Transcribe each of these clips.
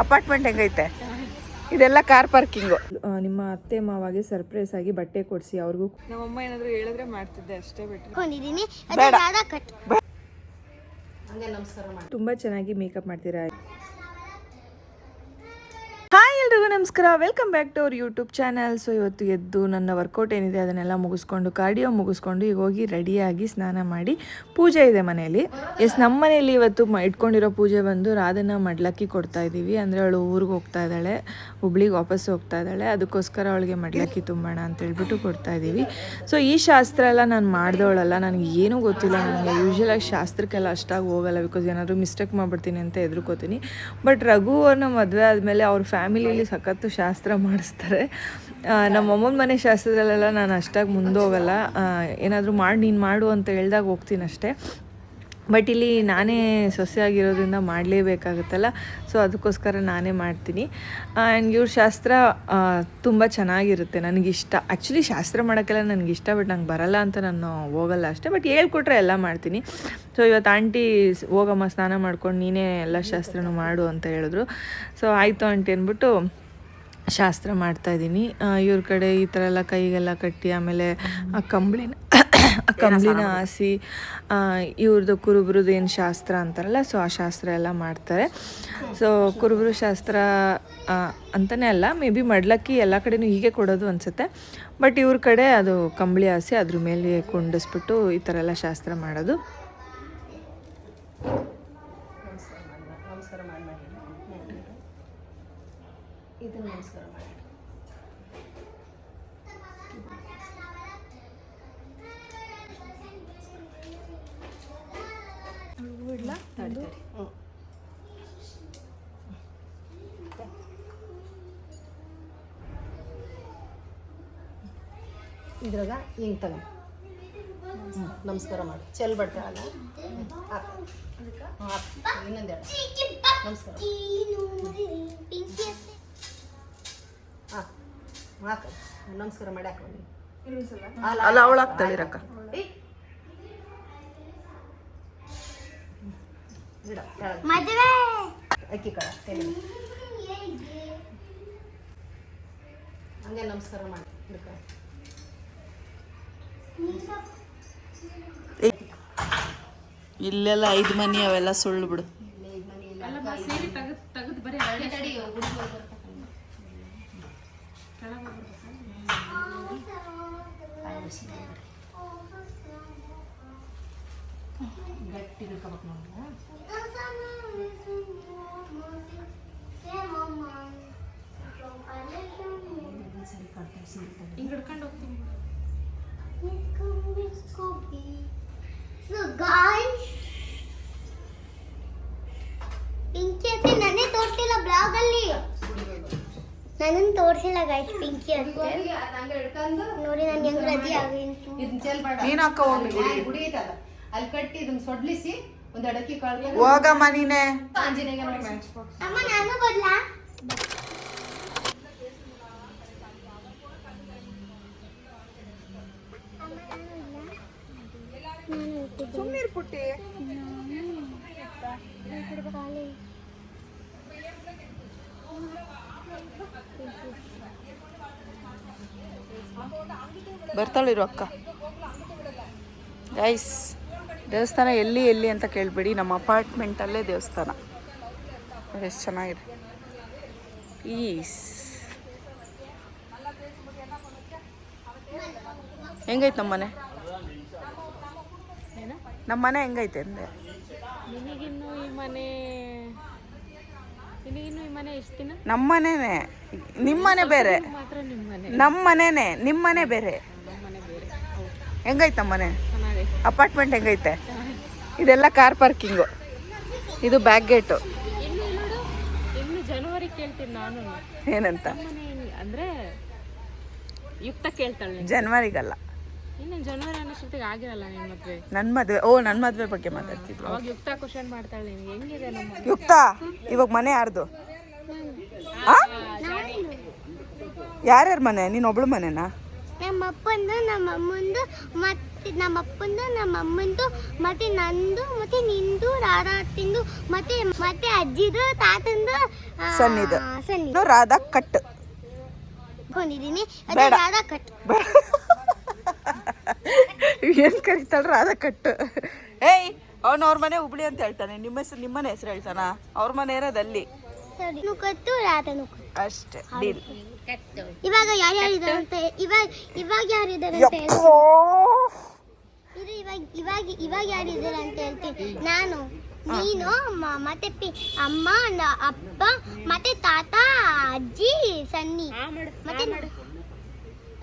Apartment ಹೆಂಗೈತೆ? ಇದೆಲ್ಲ car parking. ನಿಮ್ಮ ಅತ್ತೆ ಮಾವಾಗೆ ಸರ್ಪ್ರೈಸ್ ಆಗಿ ಬಟ್ಟೆ ಕೊಡಿಸಿ ಅವ್ರಿಗೂ. ನಮ್ಮಮ್ಮ ಏನಾದರೂ ಹೇಳಿದ್ರೆ ಮಾಡ್ತಿದ್ದೆ ಅಷ್ಟೇ ಬಿಟ್ಟು ತುಂಬ ಚೆನ್ನಾಗಿ ಮೇಕಪ್ ಮಾಡ್ತೀರಾ. ಹಾಯ್ ಎಲ್ರಿಗೂ ನಮಸ್ಕಾರ, welcome back to our YouTube channel. So ಇವತ್ತು ಎದ್ದು ನನ್ನ ವರ್ಕೌಟ್ ಏನಿದೆ ಅದನ್ನೆಲ್ಲ ಮುಗಿಸ್ಕೊಂಡು ಕಾರ್ಡಿಯೋ ಮುಗಿಸ್ಕೊಂಡು ಈಗ ಹೋಗಿ ರೆಡಿಯಾಗಿ ಸ್ನಾನ ಮಾಡಿ ಪೂಜೆ ಇದೆ ಮನೆಯಲ್ಲಿ. ನಮ್ಮ ಮನೆಯಲ್ಲಿ ಇವತ್ತು ಇಟ್ಕೊಂಡಿರೋ ಪೂಜೆ ಬಂದು ರಾಧನ ಮಡ್ಲಕ್ಕಿ ಕೊಡ್ತಾ ಇದ್ದೀವಿ. ಅಂದರೆ ಅವಳು ಊರಿಗೆ ಹೋಗ್ತಾ ಇದ್ದಾಳೆ, ಹುಬ್ಳಿಗೆ ವಾಪಸ್ ಹೋಗ್ತಾ ಇದ್ದಾಳೆ. ಅದಕ್ಕೋಸ್ಕರ ಅವಳಿಗೆ ಮಡ್ಲಕ್ಕಿ ತುಂಬೋಣ ಅಂತ ಹೇಳ್ಬಿಟ್ಟು ಕೊಡ್ತಾ ಇದ್ದೀವಿ. ಸೊ ಈ ಶಾಸ್ತ್ರ ಎಲ್ಲ ನಾನು ಮಾಡಿದವಳಲ್ಲ, ನನಗೆ ಏನೂ ಗೊತ್ತಿಲ್ಲ. ನನಗೆ ಯೂಶ್ವಲಾಗಿ ಶಾಸ್ತ್ರಕ್ಕೆಲ್ಲ ಅಷ್ಟಾಗಿ ಹೋಗಲ್ಲ, ಬಿಕಾಸ್ ಏನಾದರೂ ಮಿಸ್ಟೇಕ್ ಮಾಡಿಬಿಡ್ತೀನಿ ಅಂತ ಎದುರ್ಕೋತೀನಿ. ಬಟ್ ರಘು ಅವ್ರನ್ನ ಮದುವೆ ಆದಮೇಲೆ ಅವ್ರ ಫ್ಯಾಮಿಲಿಯಲ್ಲಿ ಸಖತ್ತು ಶಾಸ್ತ್ರ ಮಾಡಿಸ್ತಾರೆ. ನಮ್ಮ ಅಮ್ಮನ ಮನೆ ಶಾಸ್ತ್ರದಲ್ಲೆಲ್ಲ ನಾನು ಅಷ್ಟಾಗಿ ಮುಂದೋಗಲ್ಲ, ಏನಾದರೂ ನೀನು ಮಾಡು ಅಂತ ಹೇಳ್ದಾಗ ಹೋಗ್ತೀನಿ ಅಷ್ಟೇ. ಬಟ್ ಇಲ್ಲಿ ನಾನೇ ಸೊಸೆಯಾಗಿರೋದ್ರಿಂದ ಮಾಡಲೇಬೇಕಾಗುತ್ತಲ್ಲ, ಸೊ ಅದಕ್ಕೋಸ್ಕರ ನಾನೇ ಮಾಡ್ತೀನಿ. ಆ್ಯಂಡ್ ಇವ್ರ ಶಾಸ್ತ್ರ ತುಂಬ ಚೆನ್ನಾಗಿರುತ್ತೆ, ನನಗಿಷ್ಟ. ಆ್ಯಕ್ಚುಲಿ ಶಾಸ್ತ್ರ ಮಾಡೋಕ್ಕೆಲ್ಲ ನನಗಿಷ್ಟ, ಬಟ್ ನಂಗೆ ಬರಲ್ಲ ಅಂತ ನಾನು ಹೋಗಲ್ಲ ಅಷ್ಟೇ. ಬಟ್ ಹೇಳ್ಕೊಟ್ರೆ ಎಲ್ಲ ಮಾಡ್ತೀನಿ. ಸೊ ಇವತ್ತು ಆಂಟಿ ಹೋಗಮ್ಮ ಸ್ನಾನ ಮಾಡ್ಕೊಂಡು ನೀನೇ ಎಲ್ಲ ಶಾಸ್ತ್ರನೂ ಮಾಡು ಅಂತ ಹೇಳಿದ್ರು. ಸೊ ಆಯಿತು ಆಂಟಿ ಅಂದ್ಬಿಟ್ಟು ಶಾಸ್ತ್ರ ಮಾಡ್ತಾಯಿದ್ದೀನಿ. ಇವ್ರ ಕಡೆ ಈ ಥರ ಎಲ್ಲ ಕೈಗೆಲ್ಲ ಕಟ್ಟಿ ಆಮೇಲೆ ಆ ಕಂಬಳಿನ ಹಾಸಿ ಇವ್ರದ್ದು ಕುರುಬ್ರದ್ದು ಏನು ಶಾಸ್ತ್ರ ಅಂತಾರಲ್ಲ, ಸೊ ಆ ಶಾಸ್ತ್ರ ಎಲ್ಲ ಮಾಡ್ತಾರೆ. ಸೊ ಕುರುಬ್ರು ಶಾಸ್ತ್ರ ಅಂತಲೇ ಅಲ್ಲ, ಮೇ ಬಿ ಮಡ್ಲಕ್ಕಿ ಎಲ್ಲ ಕಡೆನೂ ಹೀಗೆ ಕೊಡೋದು ಅನಿಸುತ್ತೆ. ಬಟ್ ಇವ್ರ ಕಡೆ ಅದು ಕಂಬಳಿ ಹಾಸಿ ಅದ್ರ ಮೇಲೆ ಕುಂಡಿಸ್ಬಿಟ್ಟು ಈ ಥರ ಎಲ್ಲ ಶಾಸ್ತ್ರ ಮಾಡೋದು. ನಮಸ್ಕಾರ ಮಾಡಿ ಇದ್ರಾಗ ಹಿಂಗೆ ತಗೊಂಡು ನಮಸ್ಕಾರ ಮಾಡಿ ಚೆಲ್ ಬಟ್ಟೆ ಅಲ್ಲ ಇನ್ನೊಂದು ನಮಸ್ಕಾರ ಹಾಕ ನಮಸ್ಕಾರ ಮಾಡಿ ಹಾಕೊಂಡು ಅಲ್ಲ ಅವಳು ಆಗ್ತಾಳಿರಕ್ಕ ಅಕ್ಕಿ ಕಡ ಹಂಗೆ ನಮಸ್ಕಾರ ಮಾಡಿ ಇಲ್ಲೆಲ್ಲ 5 ಮನಿ ಅವೆಲ್ಲ ಸುಳ್ಳು ಬಿಡು. ಗಟ್ಟಿ ಹಿಡ್ಕೋಬೇಕು ನೋಡ. ಸರಿ ಕಟ್ಟಿ ಹಿಂಗೆ ಹಿಡ್ಕೊಂಡು ಹೋಗ್ತೀನಿ. ಪಿಂಕಿ ಅಂತ ನನಗೆ ತೋರಿಸಿಲ್ಲ ಬ್ಲಾಗ್ ಅಲ್ಲಿ, ನನಗೆ ತೋರಿಸಿಲ್ಲ ಗೈಸ್ ಪಿಂಕಿ ಅಂತ ನೋಡಿ. ನಾನು ಹೆಂಗ್ ರೆಡಿ ಆಗಿತ್ತು ಇದನ್ನ ಚೆಲ್ ಬೇಡ, ನೀನು ಅಕ್ಕ ಹೋಗಿ ಗುಡಿ ಐತಲ್ಲ ಅಲ್ಲಿ ಕಟ್ಟಿ ಇದನ್ನ ಸೊಡ್ಲಿಸಿ ಒಂದು ಅಡಕ್ಕಿ ಕಾಳು ಹೋಗಮ್ಮ ನೀನೆ. ಆಂಜನೇಯ ಅಮ್ಮ ನಾನು ಬರ್ಲಾ? ಸುಮ್ಮನೆ ಪುಟ್ಟಿ. ಬರ್ತಾಳಿರು ಅಕ್ಕ. ಗೈಸ್, ದೇವಸ್ಥಾನ ಎಲ್ಲಿ ಅಂತ ಕೇಳ್ಬೇಡಿ, ನಮ್ಮ ಅಪಾರ್ಟ್ಮೆಂಟಲ್ಲೇ ದೇವಸ್ಥಾನ. ಎಷ್ಟು ಚೆನ್ನಾಗಿದೆ. ಈಸ್ ಹೆಂಗೈತೆ ನಮ್ಮನೆ? ನಮ್ಮನೆ ಹೆಂಗೈತೆ ಅಂದೆ? ನಿನಗಿನ್ನು ಈ ಮನೆ ಎಷ್ಟು ದಿನ? ನಮ್ಮನೇನೆ, ನಿಮ್ಮನೆ ಬೇರೆ. ನಮ್ಮನೇನೆ, ನಿಮ್ಮನೆ ಬೇರೆ. ಹೆಂಗೈತೆ ನಮ್ಮನೆ? ಅಪಾರ್ಟ್ಮೆಂಟ್ ಹೆಂಗೈತೆ? ಇದೆಲ್ಲ ಕಾರ್ ಪಾರ್ಕಿಂಗು, ಇದು ಬ್ಯಾಕ್ ಗೇಟು. ಇನ್ನು ಜನವರಿ ಕೇಳ್ತೀನಿ ನಾನು. ಏನಂತ? ಅಂದ್ರೆ ಯುಕ್ತ ಕೇಳ್ತಾಳೆ. ಜನವರಿಗಲ್ಲ, ಇನ್ನು ಜನವರಿ ಅನ್ನೋಷ್ಟೊತ್ತಿಗೆ ಆಗಿರಲ್ಲ ನಿನ್ನ ಮದುವೆ. ನನ್ನ ಮದುವೆ ಬಗ್ಗೆ ಮಾತಾಡ್ತಿದ್ವಿ. ಅವಾಗ ಯುಕ್ತ ಕ್ವಶನ್ ಮಾಡ್ತಾಳೆ ನಿನಗೆ ಹೆಂಗಿದೆ ನಮ್ಮ ಯುಕ್ತ. ಇವಾಗ ಮನೆ ಯಾರ್ದು? ಯಾರ್ಯಾರ ಮನೆ? ನೀನು ಒಬ್ಳು ಮನೆನಾ? ನಮ್ಮ ಅಪ್ಪಂದು ನಮ್ಮ ಅಮ್ಮಂದು ಮತ್ತೆ ನಮ್ಮ ಅಪ್ಪಂದು ನಮ್ಮ ಅಮ್ಮಂದು ಮತ್ತೆ ನಂದು ಮತ್ತೆ ನಿಂದು ರಾಧಾ ಅತ್ತಿಂದು ಮತ್ತೆ ಮತ್ತೆ ಅಜ್ಜಿದು ತಾತಂದು ಸನ್ನಿದು. ಸನ್ನಿ ರಾಧಾ ಕಟ್ ಕೊಂಡಿದ್ದೀನಿ ಬೇಡ. ಅದೇ ರಾಧಾ ಕಟ್. ಏನ್ ಕರಿತಾಳ ರಾಧಾ ಕಟ್? ಏಯ್ ಅವ್ನ ಅವ್ರ ಮನೆ ಹುಬ್ಳಿ ಅಂತ ಹೇಳ್ತಾನೆ, ನಿಮ್ಮನೆ ಹೆಸರು ಹೇಳ್ತಾನ? ಅವ್ರ ಮನೆ ಇರೋದಲ್ಲಿ ಸರಿ ಕಟ್ಟು ರಾಧಾ ಕಟ್ಟು ಅಷ್ಟೇ, ಡೀಲ್. ಇವಾಗ ಯಾರ್ಯಾರಿದ್ದಾರೆ ಅಂತ ಇವಾಗ ಯಾರಿದ್ದಾರೆ ಅಂತ ಹೇಳಿ ಇದು ಇವಾಗ ಯಾರಿದ್ದಾರೆ ಅಂತ ಹೇಳ್ತೀನಿ. ನಾನು, ನೀನು, ಮತ್ತೆ ಅಮ್ಮ, ಅಪ್ಪ, ಮತ್ತೆ ತಾತ, ಅಜ್ಜಿ, ಸನ್ನಿ, ಮತ್ತೆ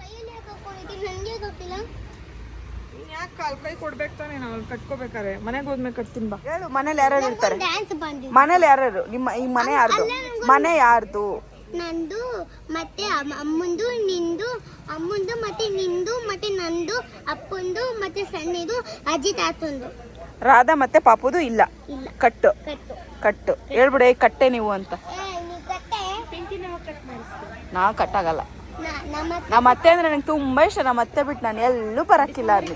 ಕೈಯಲ್ಲಿ ಯಾಕೆ ಹಾಕೊಂಡಿದ್ದೀನಿ? ನನಗೆ ಗೊತ್ತಿಲ್ಲ. ಯಾಕೆ ಕಾಲ್ ಕೈ ಕೊಡ್ಬೇಕು ತಾನೆ, ನಾವು ಕಟ್ಕೋಬೇಕಾರೆ ಮನೆಗೆ ಹೋದ್ಮೇಲೆ ಕಟ್ತೀನಿ ಬಾ. ಹೇಳು, ಮನೇಲಿ ಯಾರ್ಯಾರು ಇರ್ತಾರೆ? ಡ್ಯಾನ್ಸ್ ಬಂದಿದ್ದು ಮನೇಲಿ ಯಾರ್ಯಾರು? ಈ ಮನೆ ಯಾರ್ದು? ಮನೆ ಯಾರ್ದು? ನಂದು ಮತ್ತೆ ಅಮ್ಮಂದು, ನಿಂದು, ಅಮ್ಮಂದು ಮತ್ತೆ ನಿಂದು ಮತ್ತೆ ನಂದು, ಅಪ್ಪಂದು ಮತ್ತೆ ಸಣ್ಣದು, ಅಜ್ಜಿ ತಾತಂದು. ರಾಧಾ ಮತ್ತೆ ಪಾಪುದು ಇಲ್ಲ. ಇಲ್ಲ. ಕಟ್ಟು ಕಟ್ಟು. ಕಟ್ಟು ಹೇಳ್ಬಿಡೆ, ಕಟ್ಟೆ ನೀವು ಅಂತ. ನೀ ಕಟ್ಟೆ. ನಾ ಕಟ್ಟಾಗಲ್ಲ. ನಮ್ಮ ನಮ್ಮ ಅತ್ತೆ ಅಂದ್ರೆ ನಂಗೆ ತುಂಬಾ ಇಷ್ಟ. ನಮ್ಮ ಅತ್ತೆ ಬಿಟ್ಟು ನಾನು ಎಲ್ಲೂ ಬರಕ್ಕಿಲ್ಲ ಅಲ್ಲಿ.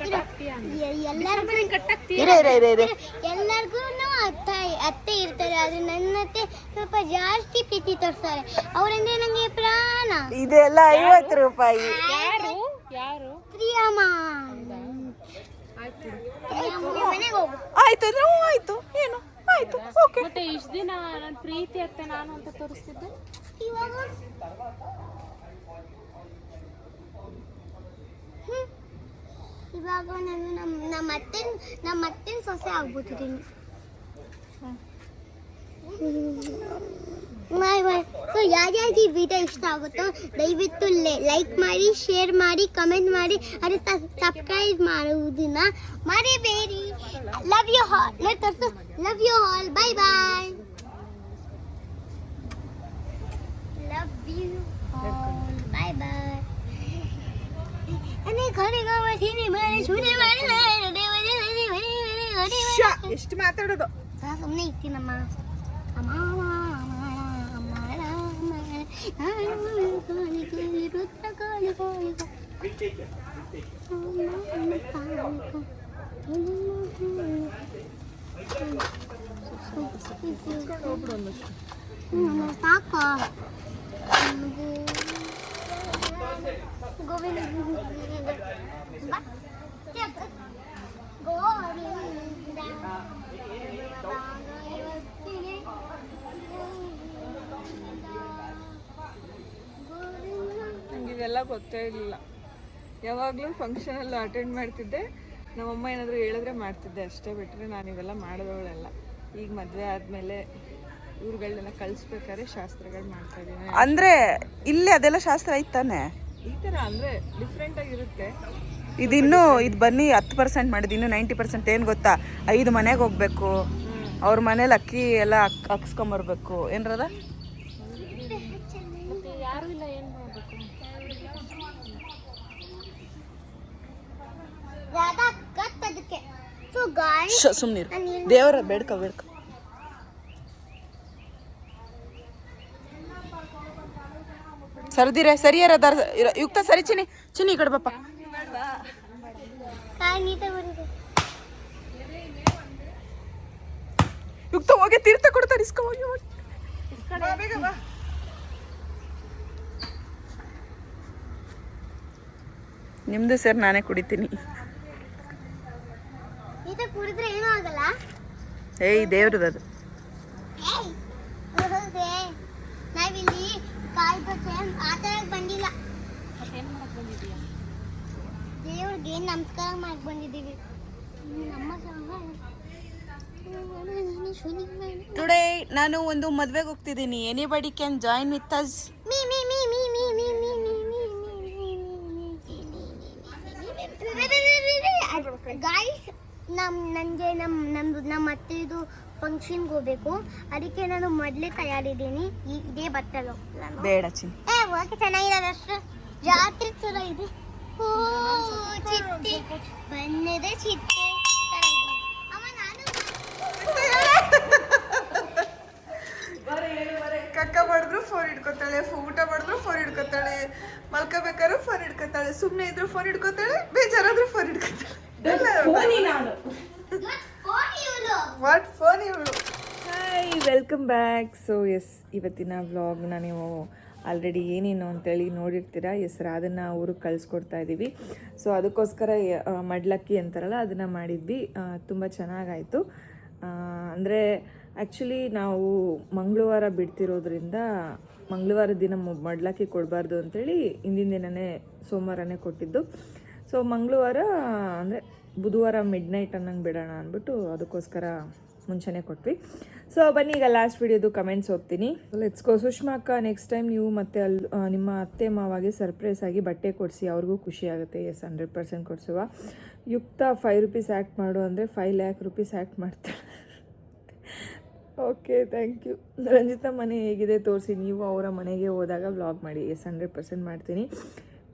ಎಲ್ಲರಿಗೂ ಅತ್ತೆ ಇರ್ತಾರೆ, ಆದ್ರೆ ನನ್ನ ಅತ್ತೆ ಸ್ವಲ್ಪ ಜಾಸ್ತಿ ಪ್ರೀತಿ ತೋರಿಸ್ತಾರೆ. ಅವರಂದ್ರೆ ನಂಗೆ ಪ್ರಾಣ. ಇದೆಲ್ಲ 50 ರೂಪಾಯಿ. ಯಾರು? ಪ್ರಿಯಮ್ಮ. ಮನೆಗೆ ಹೋಗು. ಆಯ್ತು ಅಂದ್ರೆ ಆಯ್ತು, ಏನು ಆಯ್ತು, ಓಕೆ. ಮತ್ತೆ ಇಷ್ಟ ದಿನ ನನ್ನ ಪ್ರೀತಿ ಅತ್ತೆ ನಾನು ಅಂತ ತೋರಿಸ್ತಿದ್ದೆ. ಇವಾಗ ಇವಾಗ ನಾನು ನಮ್ಮ ಅತ್ತೆನ ಸೊಸೆ ಆಗ್ಬಿಟ್ಟಿದ್ದೀನಿ. ಸೊ ಯಾರ್ಯಾರಿಗೆ ಈ ವಿಡಿಯೋ ಇಷ್ಟ ಆಗುತ್ತೋ ದಯವಿಟ್ಟು ಲೈಕ್ ಮಾಡಿ, ಶೇರ್ ಮಾಡಿ, ಕಮೆಂಟ್ ಮಾಡಿ, ಅದೇ ಸಬ್ಸ್ಕ್ರೈಬ್ ಮಾಡುವುದನ್ನ ಮರಿಬೇಡಿ. Love you all. Love you all. Bye bye. Love you all. Bye bye. ಎಷ್ಟು ಮಾತಾಡೋದು? ಸುಮ್ಮನೆ ಇರ್ತೀನಮ್ಮ. ಸಾಕು ಗೋವಿಂದ ನಂಗೆ ಇದೆಲ್ಲ ಗೊತ್ತೇ ಇರಲಿಲ್ಲ. ಯಾವಾಗಲೂ ಫಂಕ್ಷನಲ್ಲಿ ಅಟೆಂಡ್ ಮಾಡ್ತಿದ್ದೆ, ನಮ್ಮಮ್ಮ ಏನಾದರೂ ಹೇಳಿದ್ರೆ ಮಾಡ್ತಿದ್ದೆ ಅಷ್ಟೇ, ಬಿಟ್ಟರೆ ನಾನು ಇವೆಲ್ಲ ಮಾಡಿದವಳೆಲ್ಲ. ಈಗ ಮದುವೆ ಆದಮೇಲೆ ಇವ್ರುಗಳನ್ನೆಲ್ಲ ಕಳಿಸ್ಬೇಕಾದ್ರೆ ಶಾಸ್ತ್ರಗಳು ಮಾಡ್ತಾ ಇದ್ದೀನಿ. ಅಂದರೆ ಇಲ್ಲೇ ಅದೆಲ್ಲ ಶಾಸ್ತ್ರ ಐತಾನೆ ಈ ಥರ, ಅಂದರೆ ಡಿಫ್ರೆಂಟಾಗಿರುತ್ತೆ. ಇದಿನ್ನೂ ಇದು ಬನ್ನಿ 10% ಮಾಡಿದ್ದು, ಇನ್ನೂ 90% ಏನು ಗೊತ್ತಾ? 5 ಮನೆಗೆ ಹೋಗ್ಬೇಕು, ಅವ್ರ ಮನೇಲಿ ಅಕ್ಕಿ ಎಲ್ಲ ಹಾಕ್ಸ್ಕೊಂಬರ್ಬೇಕು. ಏನ್ರದ ಯಾರು ಇಲ್ಲ, ಏನ್ ಮಾಡ್ಬೇಕು? ಸುಮ್ಮನೆ ದೇವರ ಬೇಡ್ಕ ಸರ್ದಿರೆ ಸರಿಯಾರ ಯುಕ್ತ ಸರಿ. ಚಿನ್ನಿ ಈ ಕಡೆ ಬಾಪ. ಯುಕ್ತ ಹೋಗಿ ತೀರ್ಥ ಕೊಡ್ತಾರೆ, ಇಸ್ಕೊ ಹೋಗಿ. ನಿಮ್ದು ಸರ್ ನಾನೇ ಕುಡಿತೀನಿ. ಕುಡಿದ್ರೆ ಏನೂ ಆಗಲ್ಲ. ಏಯ್ ದೇವ್ರದ್ದು ಅದು. ನಾವಿಲ್ಲಿ ಕಾಯ್ದಕ್ಕೆ ಆ ಥರ ಬಂದಿಲ್ಲ. ದೇವ್ರಿಗೆ ನಮಸ್ಕಾರ ಮಾಡಿ ಬಂದಿದ್ದೀವಿ. ನಮ್ಮ ಟುಡೇ ನಾನು ಒಂದು ಮದ್ವೆಗೆ ಹೋಗ್ತಿದ್ದೀನಿ. Anybody can join with us. Guys, ನಮ್ಮ ಅತ್ತೆದು ಫಂಕ್ಷನ್ಗೆ ಹೋಗ್ಬೇಕು, ಅದಕ್ಕೆ ನಾನು ಮೊದಲೇ ತಯಾರಿದ್ದೀನಿ. ಇದೇ ಬಟ್ಟಲು ಬೇಡ ಚಿನ್. ಓಕೆ, ಚೆನ್ನಾಗಿದೆ ಅಷ್ಟು. ಜಾತ್ರೆ ಥರ ಇದೆ. ಓ ಚಿಟ್ಟೆ, ಬಣ್ಣದ ಚಿಟ್ಟೆ. ಅಮ್ಮ ನಾನು ಕಕ್ಕ ಮಾಡಿದ್ರು ಫೋನ್ ಹಿಡ್ಕೊತಾಳೆ, ಊಟ ಮಾಡಿದ್ರು ಫೋನ್ ಹಿಡ್ಕೊತಾಳೆ, ಮಲ್ಕೋಬೇಕಾದ್ರೂ ಫೋನ್ ಹಿಡ್ಕೊತಾಳೆ, ಸುಮ್ಮನೆ ಇದ್ರು ಫೋನ್ ಹಿಡ್ಕೊತಾಳೆ, ಬೇಜಾರಾದ್ರೂ ಫೋನ್ ಹಿಡ್ಕೊತಾಳೆ. ವಾಟ್ ಫೋನ್ ಇವಳು. Hi, welcome back. So yes, ಇವತ್ತಿನ ವ್ಲಾಗ್ನ ನೀವು ಆಲ್ರೆಡಿ ಏನೇನು ಅಂತೇಳಿ ನೋಡಿರ್ತೀರ. ಅದನ್ನು ಊರಿಗೆ ಕಳಿಸ್ಕೊಡ್ತಾ ಇದ್ದೀವಿ. ಸೊ ಅದಕ್ಕೋಸ್ಕರ ಮಡ್ಲಕ್ಕಿ ಅಂತಾರಲ್ಲ ಅದನ್ನು ಮಾಡಿದ್ವಿ. ತುಂಬ ಚೆನ್ನಾಗಾಯಿತು. ಅಂದರೆ ಆ್ಯಕ್ಚುಲಿ ನಾವು ಮಂಗಳವಾರ ಬಿಡ್ತಿರೋದ್ರಿಂದ ಮಂಗಳವಾರ ದಿನ ಮಡ್ಲಕ್ಕಿ ಕೊಡಬಾರ್ದು ಅಂಥೇಳಿ ಹಿಂದಿನ ದಿನವೇ ಸೋಮವಾರನೇ ಕೊಟ್ಟಿದ್ದು. ಸೊ ಮಂಗಳವಾರ ಅಂದರೆ ಬುಧವಾರ ಮಿಡ್ನೈಟ್ ಅನ್ನಂಗೆ ಬಿಡೋಣ ಅಂದ್ಬಿಟ್ಟು ಅದಕ್ಕೋಸ್ಕರ ಮುಂಚೆನೇ ಕೊಟ್ವಿ. ಸೊ ಬನ್ನಿ ಈಗ ಲಾಸ್ಟ್ ವಿಡಿಯೋದು ಕಮೆಂಟ್ಸ್ ಓದ್ತೀನಿ. Let's go. ಸುಷ್ಮಾ ಅಕ್ಕ, ನೆಕ್ಸ್ಟ್ ಟೈಮ್ ನೀವು ಮತ್ತೆ ನಿಮ್ಮ ಅತ್ತೆ ಮಾವಾಗೆ ಸರ್ಪ್ರೈಸ್ ಆಗಿ ಬಟ್ಟೆ ಕೊಡಿಸಿ, ಅವ್ರಿಗೂ ಖುಷಿ ಆಗುತ್ತೆ. ಎಸ್, 100% ಕೊಡಿಸುವ. ಯುಕ್ತ 5 ರೂಪೀಸ್ ಆ್ಯಕ್ಟ್ ಮಾಡು ಅಂದರೆ 5 ಲ್ಯಾಕ್ ರೂಪೀಸ್ ಆ್ಯಕ್ಟ್ ಮಾಡ್ತಾಳೆ. Okay, thank you. ರಂಜಿತಾ ಮನೆ ಹೇಗಿದೆ ತೋರಿಸಿ, ನೀವು ಅವರ ಮನೆಗೆ ಹೋದಾಗ ವ್ಲಾಗ್ ಮಾಡಿ. ಎಸ್, 100% ಮಾಡ್ತೀನಿ.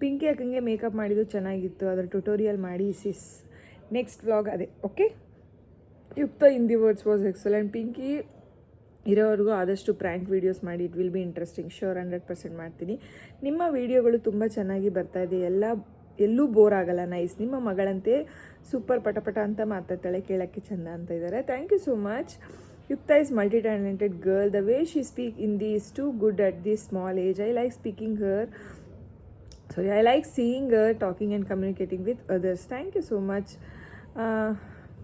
ಪಿಂಕಿ ಅಕ್ಕಂಗೆ ಮೇಕಪ್ ಮಾಡಿದ್ದು ಚೆನ್ನಾಗಿತ್ತು, ಅದರ ಟ್ಯುಟೋರಿಯಲ್ ಮಾಡಿ ಸಿಸ್. ನೆಕ್ಸ್ಟ್ ವ್ಲಾಗ್ ಅದೇ. Okay. Yukta in the words was excellent. Pinky ಇರೋವರೆಗೂ ಆದಷ್ಟು ಪ್ರ್ಯಾಂಕ್ ವೀಡಿಯೋಸ್ ಮಾಡಿ, it will be interesting. Sure, 100% ಮಾಡ್ತೀನಿ. ನಿಮ್ಮ ವೀಡಿಯೋಗಳು ತುಂಬ ಚೆನ್ನಾಗಿ ಬರ್ತಾಯಿದೆ, ಎಲ್ಲೂ ಬೋರ್ ಆಗಲ್ಲ. ನೈಸ್. ನಿಮ್ಮ ಮಗಳಂತೆ ಸೂಪರ್ ಪಟಪಟ ಅಂತ ಮಾತಾಡ್ತಾಳೆ, ಕೇಳೋಕ್ಕೆ ಚೆಂದ ಅಂತ ಇದ್ದಾರೆ. Thank you so much. Yukta is multi talented girl. The way she speak Hindi is too good at this small age. I like seeing her talking and communicating with others. Thank you so much.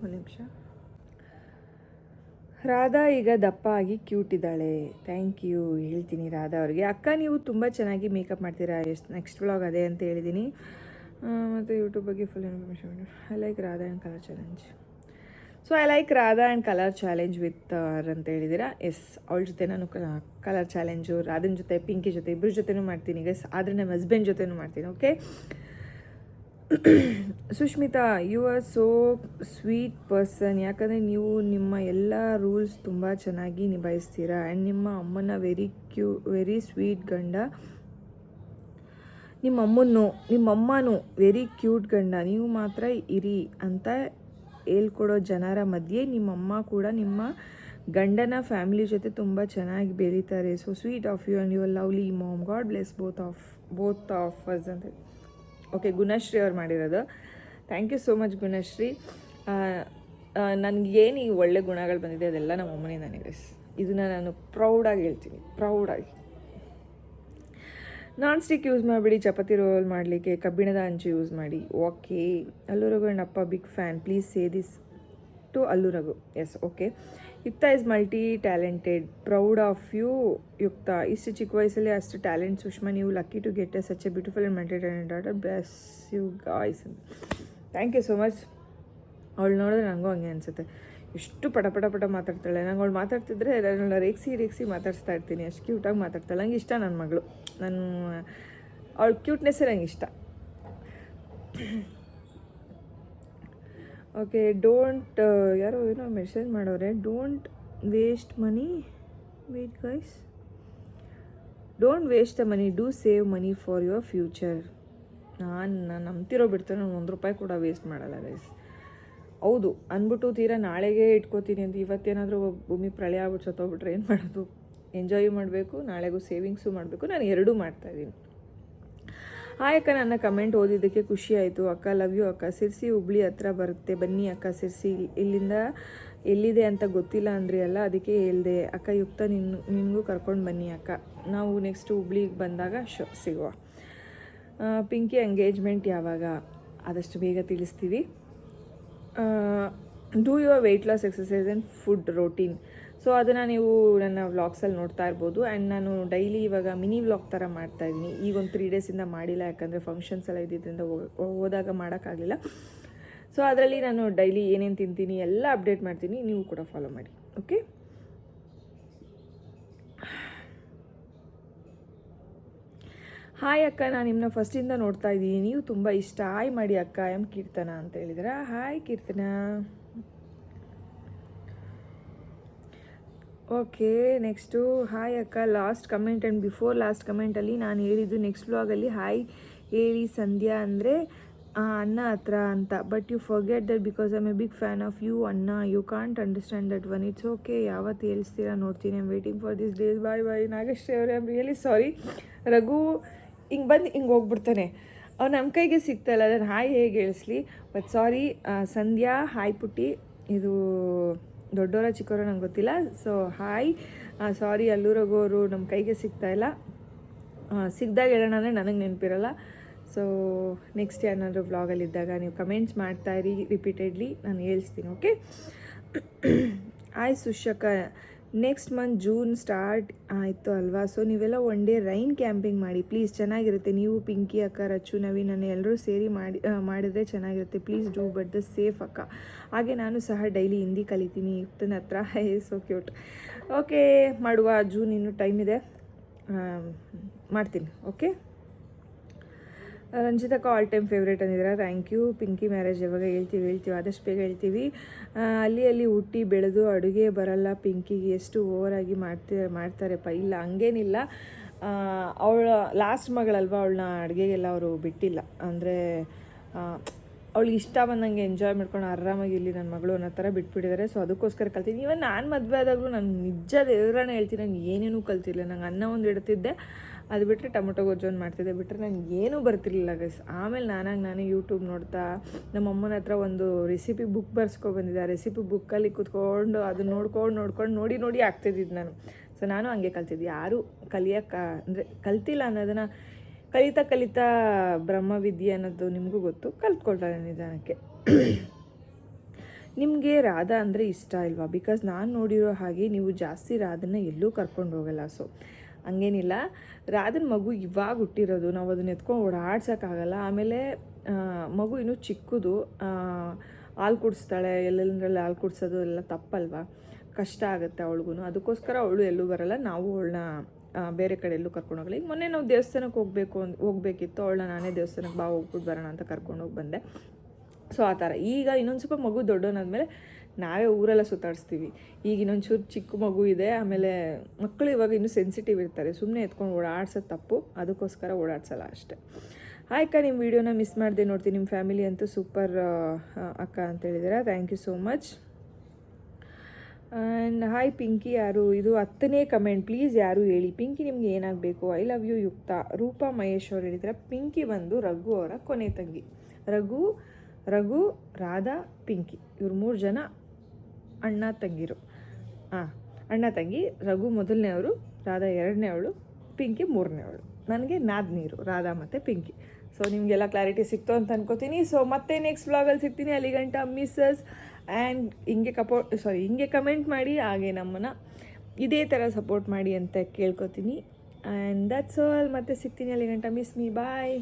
ಒಂದು ನಿಮಿಷ. ರಾಧಾ ಈಗ ದಪ್ಪ ಆಗಿ cute ಇದ್ದಾಳೆ. Thank you. ಹೇಳ್ತೀನಿ ರಾಧಾ ಅವ್ರಿಗೆ. ಅಕ್ಕ, ನೀವು ತುಂಬ ಚೆನ್ನಾಗಿ ಮೇಕಪ್ ಮಾಡ್ತೀರಾ. ನೆಕ್ಸ್ಟ್ ವ್ಲಾಗ್ ಅದೇ ಅಂತ ಹೇಳಿದ್ದೀನಿ. ಮತ್ತು ಯೂಟ್ಯೂಬ್ ಬಗ್ಗೆ full information. I like Radha and colour challenge. So I like Radha and colour challenge with ಅಂತ ಹೇಳಿದ್ದೀರಾ. ಎಸ್, ಅವಳ ಜೊತೆ ನಾನು ಕಲರ್ ಚಾಲೆಂಜು ರಾಧನ್ ಜೊತೆ, ಪಿಂಕಿ ಜೊತೆ, ಇಬ್ಬರ ಜೊತೆನೂ ಮಾಡ್ತೀನಿ. ಗಸ್, ಆದರೆ ನಮ್ಮ ಹಸ್ಬೆಂಡ್ ಜೊತೆನೂ ಮಾಡ್ತೀನಿ. Okay. Sushmita, you are so sweet person. ಯಾಕಂದರೆ ನೀವು ನಿಮ್ಮ ಎಲ್ಲ ರೂಲ್ಸ್ ತುಂಬ ಚೆನ್ನಾಗಿ ನಿಭಾಯಿಸ್ತೀರಾ. ಆ್ಯಂಡ್ ನಿಮ್ಮ ಅಮ್ಮನ ವೆರಿ ಸ್ವೀಟ್ ಗಂಡ. ನಿಮ್ಮಮ್ಮನೂ ವೆರಿ ಕ್ಯೂಟ್ ಗಂಡ. ನೀವು ಮಾತ್ರ ಇರಿ ಅಂತ ಹೇಳ್ಕೊಡೋ ಜನರ ಮಧ್ಯೆ ನಿಮ್ಮಮ್ಮ ಕೂಡ ನಿಮ್ಮ ಗಂಡನ ಫ್ಯಾಮಿಲಿ ಜೊತೆ ತುಂಬ ಚೆನ್ನಾಗಿ ಬೆಳೀತಾರೆ. So sweet of you and your lovely mom. God bless both of us ಅಂತ. ಓಕೆ, ಗುಣಶ್ರೀ ಅವ್ರು ಮಾಡಿರೋದು. Thank you so much Gunashree. ನನಗೇನು ಈ ಒಳ್ಳೆ ಗುಣಗಳು ಬಂದಿದೆ ಅದೆಲ್ಲ ನಮ್ಮ ಅಮ್ಮನೇ ನನಗೆ. ಇದನ್ನು ನಾನು ಪ್ರೌಡಾಗಿ ಹೇಳ್ತೀನಿ, ಪ್ರೌಡಾಗಿ. ನಾನ್ ಸ್ಟಿಕ್ ಯೂಸ್ ಮಾಡಿಬಿಡಿ ಚಪಾತಿ ರೋಲ್ ಮಾಡಲಿಕ್ಕೆ, ಕಬ್ಬಿಣದ ಹಂಚು ಯೂಸ್ ಮಾಡಿ. ಓಕೆ. ಅಲ್ಲು ರಘು ಆ್ಯಂಡ್ ಅಪ್ಪ big fan. Please say this to Allu Raghu. Yes, okay. Yukta is multi talented. Proud of you Yukta. ಇಷ್ಟು ಚಿಕ್ಕ ವಯಸ್ಸಲ್ಲಿ ಅಷ್ಟು ಟ್ಯಾಲೆಂಟ್ ಸುಷ್ಮಾ. ನೀವು lucky to get such a beautiful and multi talent daughter. Bless you guys. Thank you so much. ಅವಳು ನೋಡಿದ್ರೆ ನನಗೂ ಹಂಗೆ ಅನಿಸುತ್ತೆ. ಎಷ್ಟು ಪಟ ಮಾತಾಡ್ತಾಳೆ. ನಂಗೆ ಅವಳು ಮಾತಾಡ್ತಿದ್ರೆ ನಾನು ರೇಗಿಸಿ ಮಾತಾಡ್ಸ್ತಾ ಇರ್ತೀನಿ. ಅಷ್ಟು ಕ್ಯೂಟಾಗಿ ಮಾತಾಡ್ತಾಳೆ. ನಂಗೆ ಇಷ್ಟ ನನ್ನ ಮಗಳು. ಅವಳ ಕ್ಯೂಟ್ನೆಸ್ಸೇ ನಂಗೆ ಇಷ್ಟ. ಓಕೆ. ಡೋಂಟ್ ಯಾರೋ ಏನೋ ಮೆಸೇಜ್ ಮಾಡೋರೆ. Don't waste money. Wait guys. Don't waste the money, do save money for your future. ನಾನು ನಂಬ್ತಿರೋ ಬಿಡ್ತೇನೆ, ನಾನು ₹1 ಕೂಡ ವೇಸ್ಟ್ ಮಾಡಲ್ಲ ಗೈಸ್. ಹೌದು ಅಂದ್ಬಿಟ್ಟು ತೀರಾ ನಾಳೆಗೆ ಇಟ್ಕೋತೀನಿ ಅಂತ ಇವತ್ತೇನಾದರೂ ಭೂಮಿ ಪ್ರಳಯ ಆಗ್ಬಿಟ್ಟು ಸತ್ತೋಗ್ಬಿಟ್ರೆ ಏನು ಮಾಡೋದು? ಎಂಜಾಯ್ ಮಾಡಬೇಕು, ನಾಳೆಗೂ ಸೇವಿಂಗ್ಸು ಮಾಡಬೇಕು. ನಾನು ಎರಡೂ ಮಾಡ್ತಾಯಿದ್ದೀನಿ. ಹಾಯ್ ಅಕ್ಕ, ನನ್ನ ಕಮೆಂಟ್ ಓದಿದ್ದಕ್ಕೆ ಖುಷಿ ಆಯಿತು ಅಕ್ಕ. ಲವ್ ಯು ಅಕ್ಕ. ಸಿರ್ಸಿ ಹುಬ್ಳಿ ಹತ್ರ ಬರುತ್ತೆ, ಬನ್ನಿ ಅಕ್ಕ. ಸಿರ್ಸಿ ಇಲ್ಲಿಂದ ಎಲ್ಲಿದೆ ಅಂತ ಗೊತ್ತಿಲ್ಲ ಅಂದ್ರಿ ಅಲ್ಲ, ಅದಕ್ಕೆ ಹೇಳಿದೆ ಅಕ್ಕ. ಯುಕ್ತ ನಿನಗೂ ಕರ್ಕೊಂಡು ಬನ್ನಿ ಅಕ್ಕ. ನಾವು ನೆಕ್ಸ್ಟ್ ಹುಬ್ಳಿಗೆ ಬಂದಾಗ ಸಿಗುವ. ಪಿಂಕಿ ಎಂಗೇಜ್ಮೆಂಟ್ ಯಾವಾಗ? ಆದಷ್ಟು ಬೇಗ ತಿಳಿಸ್ತೀವಿ. Do your weight loss exercise and food routine. So ಅದನ್ನು ನೀವು ನನ್ನ ವ್ಲಾಗ್ಸಲ್ಲಿ ನೋಡ್ತಾ ಇರ್ಬೋದು. ಆ್ಯಂಡ್ ನಾನು ಡೈಲಿ ಇವಾಗ ಮಿನಿ ವ್ಲಾಗ್ ಥರ ಮಾಡ್ತಾಯಿದ್ದೀನಿ. ಈಗ ಒಂದು 3 ಡೇಸಿಂದ ಮಾಡಿಲ್ಲ, ಯಾಕಂದರೆ ಫಂಕ್ಷನ್ಸ್ ಎಲ್ಲ ಇದ್ದಿದ್ದರಿಂದ ಹೋದಾಗ ಮಾಡೋಕ್ಕಾಗಲಿಲ್ಲ. ಸೊ ಅದರಲ್ಲಿ ನಾನು ಡೈಲಿ ಏನೇನು ತಿಂತೀನಿ ಎಲ್ಲ ಅಪ್ಡೇಟ್ ಮಾಡ್ತೀನಿ. ನೀವು ಕೂಡ ಫಾಲೋ ಮಾಡಿ. ಓಕೆ. ಹಾಯ್ ಅಕ್ಕ, ನಾನು ನಿಮ್ಮನ್ನ ಫಸ್ಟಿಂದ ನೋಡ್ತಾ ಇದ್ದೀನಿ, ನೀವು ತುಂಬ ಇಷ್ಟ. ಹಾಯ್ ಮಾಡಿ ಅಕ್ಕ. ಐ ಆಮ್ ಕೀರ್ತನ ಅಂತ ಹೇಳಿದ್ರೆ. Hi Keerthana. Okay. Next hi ಅಕ್ಕ. Last comment and before last ಕಮೆಂಟಲ್ಲಿ ನಾನು ಹೇಳಿದ್ದು ನೆಕ್ಸ್ಟ್ ವ್ಲಾಗಲ್ಲಿ ಹಾಯ್ ಹೇಳಿ ಸಂಧ್ಯಾ ಅಂದರೆ ಅನ್ನ ಹತ್ರ ಅಂತ. But you forget that because I am a big fan of you ಅನ್ನ. You can't understand that one. It's okay, ಯಾವತ್ತು ಹೇಳ್ಸ್ತೀರಾ ನೋಡ್ತೀನಿ. I'm waiting for this days. Bye bye Nagashree ಅವರೇ, ಐಮ್ ರಿಯಲಿ ಸಾರಿ. ರಘು ಹಿಂಗೆ ಬಂದು ಹಿಂಗೆ ಹೋಗ್ಬಿಡ್ತಾನೆ, ಅವ್ನು ನಮ್ಮ ಕೈಗೆ ಸಿಗ್ತಾಯಿಲ್ಲ, ಅದನ್ನು ಹಾಯ್ ಹೇಗೆ ಹೇಳಿಸ್ಲಿ. But sorry. ಸಂಧ್ಯಾ ಹಾಯ್ ಪುಟ್ಟಿ, ಇದು ದೊಡ್ಡವರ ಚಿಕ್ಕವರ ನಂಗೆ ಗೊತ್ತಿಲ್ಲ. ಸೊ ಹಾಯ್, ಸಾರಿ ಅಲ್ಲೂ ರಘು ಅವರು ನಮ್ಮ ಕೈಗೆ ಸಿಗ್ತಾಯಿಲ್ಲ. ಸಿಗ್ದಾಗ ಹೇಳೋಣ ಅಂದರೆ ನನಗೆ ನೆನಪಿರಲ್ಲ. ಸೊ ನೆಕ್ಸ್ಟ್ ಏನಾದರೂ ವ್ಲಾಗಲ್ಲಿದ್ದಾಗ ನೀವು ಕಮೆಂಟ್ಸ್ ಮಾಡ್ತಾಯಿರಿ ರಿಪೀಟೆಡ್ಲಿ, ನಾನು ಹೇಳ್ಸ್ತೀನಿ. ಓಕೆ. ಆಯ್ ಸುಶಕ, ನೆಕ್ಸ್ಟ್ ಮಂತ್ ಜೂನ್ ಸ್ಟಾರ್ಟ್ ಆಯಿತು ಅಲ್ವಾ? ಸೊ ನೀವೆಲ್ಲ ಒನ್ ಡೇ ರೈನ್ ಕ್ಯಾಂಪಿಂಗ್ ಮಾಡಿ ಪ್ಲೀಸ್, ಚೆನ್ನಾಗಿರುತ್ತೆ. ನೀವು ಪಿಂಕಿ ಅಕ್ಕ, ರಚ್ಚು, ನವೀನ್ ನನ್ನ ಎಲ್ಲರೂ ಸೇರಿ ಮಾಡಿದರೆ ಚೆನ್ನಾಗಿರುತ್ತೆ. Please do, but the safe ಅಕ್ಕ. ಹಾಗೆ ನಾನು ಸಹ ಡೈಲಿ ಹಿಂದಿ ಕಲಿತೀನಿ ಯುಕ್ತನ ಹತ್ರ. So cute. ಓಕೆ, ಮಾಡುವ. ಜೂನ್ ಇನ್ನೂ ಟೈಮ್ ಇದೆ, ಮಾಡ್ತೀನಿ. ಓಕೆ. ರಂಜಿತಕ್ಕ ಆಲ್ ಟೈಮ್ ಫೇವ್ರೇಟ್ ಅಂದಿದ್ದೀರಾ, ಥ್ಯಾಂಕ್ ಯು. ಪಿಂಕಿ ಮ್ಯಾರೇಜ್ ಯಾವಾಗ? ಹೇಳ್ತೀವಿ ಆದಷ್ಟು ಬೇಗ ಹೇಳ್ತೀವಿ. ಅಲ್ಲಿ ಹುಟ್ಟಿ ಬೆಳೆದು ಅಡುಗೆ ಬರಲ್ಲ ಪಿಂಕಿಗೆ, ಎಷ್ಟು ಓವರಾಗಿ ಮಾಡ್ತಾರೆಪ್ಪ. ಇಲ್ಲ ಹಂಗೇನಿಲ್ಲ, ಅವಳ ಲಾಸ್ಟ್ ಮಗಳಲ್ವ, ಅವಳನ್ನ ಅಡುಗೆಗೆಲ್ಲ ಅವರು ಬಿಟ್ಟಿಲ್ಲ. ಅಂದರೆ ಅವಳಿಗೆ ಇಷ್ಟ ಬಂದಂಗೆ ಎಂಜಾಯ್ ಮಾಡ್ಕೊಂಡು ಆರಾಮಾಗಿ ಇಲ್ಲಿ ನನ್ನ ಮಗಳು ಅನ್ನೋ ಥರ ಬಿಟ್ಬಿಟ್ಟಿದ್ದಾರೆ. ಸೊ ಅದಕ್ಕೋಸ್ಕರ ಕಲ್ತೀನಿ. ಇವನ್ ನಾನು ಮದುವೆ ಆದಾಗಲೂ ನಾನು ನಿಜ ದೇವರನ್ನ ಹೇಳ್ತೀನಿ, ನಂಗೆ ಏನೇನೂ ಕಲ್ತಿಲ್ಲ. ನಂಗೆ ಅನ್ನ ಒಂದು ಇಡ್ತಿದ್ದೆ, ಅದು ಬಿಟ್ಟರೆ ಟೊಮೊಟೊ ಗೊಜ್ಜು ಒಂದು ಮಾಡ್ತಿದ್ದೆ, ಬಿಟ್ಟರೆ ನನಗೆ ಏನೂ ಬರ್ತಿರ್ಲಿಲ್ಲ ಗೈಸ್. ಆಮೇಲೆ ನಾನೇ ಯೂಟ್ಯೂಬ್ ನೋಡ್ತಾ ನಮ್ಮ ಅಮ್ಮನ ಹತ್ರ ಒಂದು ರೆಸಿಪಿ ಬುಕ್ ಬರ್ಸ್ಕೊಬಂದಿದ್ದೆ. ಆ ರೆಸಿಪಿ ಬುಕ್ಕಲ್ಲಿ ಕೂತ್ಕೊಂಡು ಅದು ನೋಡ್ಕೊಂಡು ನೋಡಿ ಆಗ್ತಿದ್ದಿದ್ದು ನಾನು. ಸೊ ನಾನು ಹಂಗೆ ಕಲ್ತಿದ್ದೆ. ಯಾರೂ ಅಂದರೆ ಕಲ್ತಿಲ್ಲ ಅನ್ನೋದನ್ನು ಕಲಿತಾ ಬ್ರಹ್ಮವಿದ್ಯೆ ಅನ್ನೋದು ನಿಮಗೂ ಗೊತ್ತು, ಕಲ್ತ್ಕೊಳ್ತಾರೆ ನಿಧಾನಕ್ಕೆ. ನಿಮಗೆ ರಾಧಾ ಅಂದರೆ ಇಷ್ಟ ಇಲ್ವಾ? ಬಿಕಾಸ್ ನಾನು ನೋಡಿರೋ ಹಾಗೆ ನೀವು ಜಾಸ್ತಿ ರಾಧನ್ನ ಎಲ್ಲೂ ಕರ್ಕೊಂಡು ಹೋಗಲ್ಲ. ಸೊ ಹಂಗೇನಿಲ್ಲ, ರಾಧನ ಮಗು ಇವಾಗ ಹುಟ್ಟಿರೋದು, ನಾವು ಅದನ್ನ ಎತ್ಕೊಂಡು ಓಡಾಡ್ಸೋಕ್ಕಾಗಲ್ಲ. ಆಮೇಲೆ ಮಗು ಇನ್ನೂ ಚಿಕ್ಕದು, ಹಾಲು ಕುಡಿಸ್ತಾಳೆ, ಎಲ್ಲೆಲ್ಲರಲ್ಲಿ ಹಾಲು ಕುಡಿಸೋದು ಎಲ್ಲ ತಪ್ಪಲ್ವಾ, ಕಷ್ಟ ಆಗುತ್ತೆ ಅವಳಿಗೂ. ಅದಕ್ಕೋಸ್ಕರ ಅವಳು ಎಲ್ಲೂ ಬರಲ್ಲ, ನಾವು ಅವಳನ್ನ ಬೇರೆ ಕಡೆ ಎಲ್ಲೂ ಕರ್ಕೊಂಡೋಗಲ್ಲ. ಈಗ ಮೊನ್ನೆ ನಾವು ದೇವಸ್ಥಾನಕ್ಕೆ ಹೋಗಬೇಕಿತ್ತು, ಅವಳನ್ನ ನಾನೇ ದೇವಸ್ಥಾನಕ್ಕೆ ಹೋಗ್ಬಿಟ್ಟು ಬರೋಣ ಅಂತ ಕರ್ಕೊಂಡೋಗಿ ಬಂದೆ. ಸೊ ಆ ಥರ. ಈಗ ಇನ್ನೊಂದು ಸ್ವಲ್ಪ ಮಗು ದೊಡ್ಡವನಾದ್ಮೇಲೆ ನಾವೇ ಊರೆಲ್ಲ ಸುತ್ತಾಡಿಸ್ತೀವಿ. ಈಗ ಇನ್ನೊಂಚೂರು ಚಿಕ್ಕ ಮಗು ಇದೆ. ಆಮೇಲೆ ಮಕ್ಕಳು ಇವಾಗ ಇನ್ನೂ ಸೆನ್ಸಿಟಿವ್ ಇರ್ತಾರೆ, ಸುಮ್ಮನೆ ಎತ್ಕೊಂಡು ಓಡಾಡ್ಸೋದು ತಪ್ಪು, ಅದಕ್ಕೋಸ್ಕರ ಓಡಾಡ್ಸಲ್ಲ ಅಷ್ಟೇ. ಹಾಯ್ ಅಕ್ಕ, ನಿಮ್ಮ ವೀಡಿಯೋನ ಮಿಸ್ ಮಾಡಿದೆ ನೋಡ್ತೀನಿ. ನಿಮ್ಮ ಫ್ಯಾಮಿಲಿ ಅಂತೂ ಸೂಪರ್ ಅಕ್ಕ ಅಂತ ಹೇಳಿದ್ದೀರಾ, thank you so much. And hi Pinky ಯಾರು? ಇದು 10ನೇ ಕಮೆಂಟ್, ಪ್ಲೀಸ್ ಯಾರು ಹೇಳಿ ಪಿಂಕಿ ನಿಮ್ಗೆ ಏನಾಗಬೇಕು? ಐ ಲವ್ ಯು ಯುಕ್ತ. ರೂಪಾ ಮಹೇಶ್ ಅವ್ರು ಹೇಳಿದ್ರೆ ಪಿಂಕಿ ಬಂದು ರಘು ಅವರ ಕೊನೆ ತಂಗಿ. ರಘು ರಾಧಾ ಪಿಂಕಿ ಇವ್ರು 3 ಜನ ಅಣ್ಣ ತಂಗಿರು. ಅಣ್ಣ ತಂಗಿ. ರಘು ಮೊದಲನೇವರು, ರಾಧಾ 2ನೇವಳು, ಪಿಂಕಿ 3ನೇವಳು. ನನಗೆ ನಾದ್ನೀರು ರಾಧಾ ಮತ್ತು ಪಿಂಕಿ. ಸೊ ನಿಮಗೆಲ್ಲ ಕ್ಲಾರಿಟಿ ಸಿಕ್ತು ಅಂತ ಅನ್ಕೋತೀನಿ. ಸೊ ಮತ್ತೆ ನೆಕ್ಸ್ಟ್ ವ್ಲಾಗಲ್ಲಿ ಸಿಗ್ತೀನಿ. ಅಲ್ಲಿಗಂಟ ಮಿಸ್ಸಸ್ ಆ್ಯಂಡ್ ಹಿಂಗೆ ಕಮೆಂಟ್ ಮಾಡಿ, ಹಾಗೆ ನಮ್ಮನ್ನು ಇದೇ ಥರ ಸಪೋರ್ಟ್ ಮಾಡಿ ಅಂತ ಕೇಳ್ಕೊತೀನಿ. And that's all. ಮತ್ತೆ ಸಿಗ್ತೀನಿ. ಅಲ್ಲಿಗಂಟ ಮಿಸ್ ಮೀ. ಬಾಯ್.